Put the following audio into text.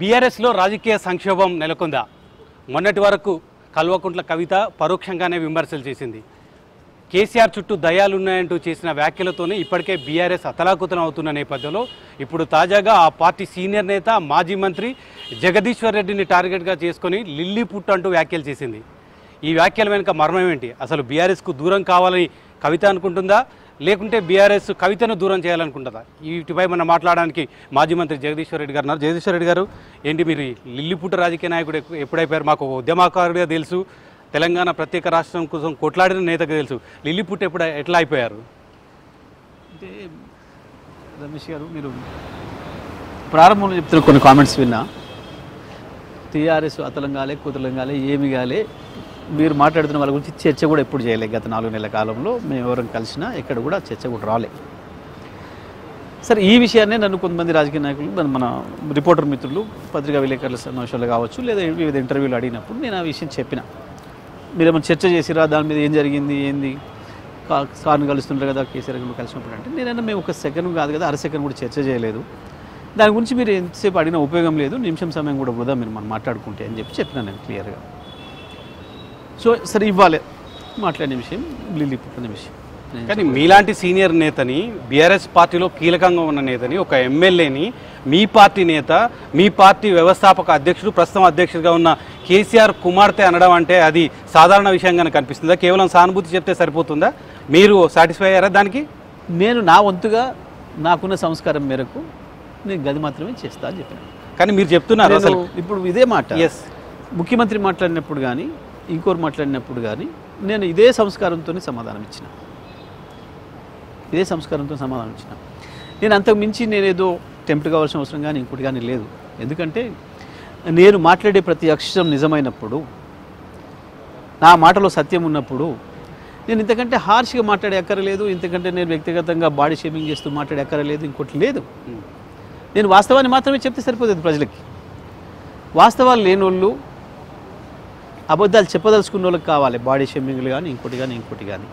బీఆర్ఎస్లో రాజకీయ సంక్షోభం నెలకొందా? మొన్నటి వరకు కల్వకుంట్ల కవిత పరోక్షంగానే విమర్శలు చేసింది. కేసీఆర్ చుట్టూ దయాలున్నాయంటూ చేసిన వ్యాఖ్యలతోనే ఇప్పటికే బీఆర్ఎస్ అతలాకుతలం అవుతున్న నేపథ్యంలో ఇప్పుడు తాజాగా ఆ పార్టీ సీనియర్ నేత మాజీ మంత్రి జగదీశ్వర్ రెడ్డిని టార్గెట్గా చేసుకొని లిల్లీ పుట్ అంటూ వ్యాఖ్యలు చేసింది. ఈ వ్యాఖ్యల వెనుక మర్మం ఏంటి? అసలు బీఆర్ఎస్కు దూరం కావాలని కవిత అనుకుంటుందా, లేకుంటే బీఆర్ఎస్ కవితను దూరం చేయాలనుకుంటుందా? వీటిపై మనం మాట్లాడడానికి మాజీ మంత్రి జగదీశ్వర్ రెడ్డి గారు ఉన్నారు. జగదీశ్వర్ రెడ్డి గారు, ఏంటి మీరు లిల్లీపుట్ట రాజకీయ నాయకుడు ఎప్పుడైపోయారు? మాకు ఉద్యమకారుడిగా తెలుసు, తెలంగాణ ప్రత్యేక రాష్ట్రం కోసం కొట్లాడిన నేతగా తెలుసు. లిల్లీపుట్ట ఎట్లా అయిపోయారు? అంటే రమేష్ గారు, మీరు ప్రారంభంలో చెప్తున్న కొన్ని కామెంట్స్ విన్నా, టీఆర్ఎస్ అతలం కాలే, కుతలం కాలే, ఏమి కాలే, మీరు మాట్లాడుతున్న వాళ్ళ గురించి చర్చ కూడా ఎప్పుడు చేయలేదు. గత 4 నెలల కాలంలో మేము ఎవరైనా కలిసినా ఎక్కడ కూడా చర్చ కూడా రాలే. సరే, ఈ విషయాన్నే నన్ను కొంతమంది రాజకీయ నాయకులు, మన రిపోర్టర్ మిత్రులు, పత్రికా విలేకరుల సమావేశాలు కావచ్చు, లేదా వివిధ ఇంటర్వ్యూలు అడిగినప్పుడు నేను ఆ విషయం చెప్పిన. మీరేమైనా చర్చ చేసిరా, దాని మీద ఏం జరిగింది, ఏంది, సార్ని కలుస్తుంటారు కదా కేసీఆర్ గారు కలిసినప్పుడు అంటే, నేనన్నా మేము ఒక సెకండ్ కాదు కదా, 1/2 సెకండ్ కూడా చర్చ చేయలేదు, దాని గురించి మీరు ఎంతసేపు అడిగిన ఉపయోగం లేదు, నిమిషం సమయం కూడా వృధా మీరు మనం మాట్లాడుకుంటే అని చెప్పినా నేను క్లియర్గా. సో సరే, ఇవ్వాలి మాట్లాడిన విషయం లిల్లీపుట్ట అనే విషయం. కానీ మీలాంటి సీనియర్ నేతని, బీఆర్ఎస్ పార్టీలో కీలకంగా ఉన్న నేతని, ఒక ఎమ్మెల్యేని, మీ పార్టీ నేత, మీ పార్టీ వ్యవస్థాపక అధ్యక్షుడు, ప్రస్తుతం అధ్యక్షుడిగా ఉన్న కేసీఆర్ కుమార్తె అనడం అంటే అది సాధారణ విషయంగానే కనిపిస్తుందా? కేవలం సానుభూతి చెప్తే సరిపోతుందా? మీరు సాటిస్ఫై అయ్యారా దానికి? నేను నా వంతుగా నాకున్న సంస్కారం మేరకు నేను గది మాత్రమే చేస్తా అని చెప్పాను. కానీ మీరు చెప్తున్నారు అసలు ఇప్పుడు ఇదే మాట. ఎస్, ముఖ్యమంత్రి మాట్లాడినప్పుడు కానీ, ఇంకోరు మాట్లాడినప్పుడు కానీ నేను ఇదే సంస్కారంతో సమాధానం ఇచ్చిన. నేను అంతకు మించి నేనేదో టెంప్ట్ కావాల్సిన అవసరం కానీ ఇంకోటి కానీ లేదు. ఎందుకంటే నేను మాట్లాడే ప్రతి అక్షరం నిజమైనప్పుడు, నా మాటలో సత్యం ఉన్నప్పుడు నేను ఇంతకంటే హార్ష్గా మాట్లాడే అక్కరలేదు, ఇంతకంటే నేను వ్యక్తిగతంగా బాడీ షేమింగ్ చేస్తూ మాట్లాడే అక్కరలేదు, ఇంకోటి లేదు. నేను వాస్తవాన్ని మాత్రమే చెప్తే సరిపోతుంది ప్రజలకి. వాస్తవాలు లేని వాళ్ళు, అబద్ధాలు చెప్పదలుచుకున్న వాళ్ళకి కావాలి బాడీ షేమింగ్లు కానీ ఇంకోటి కానీ.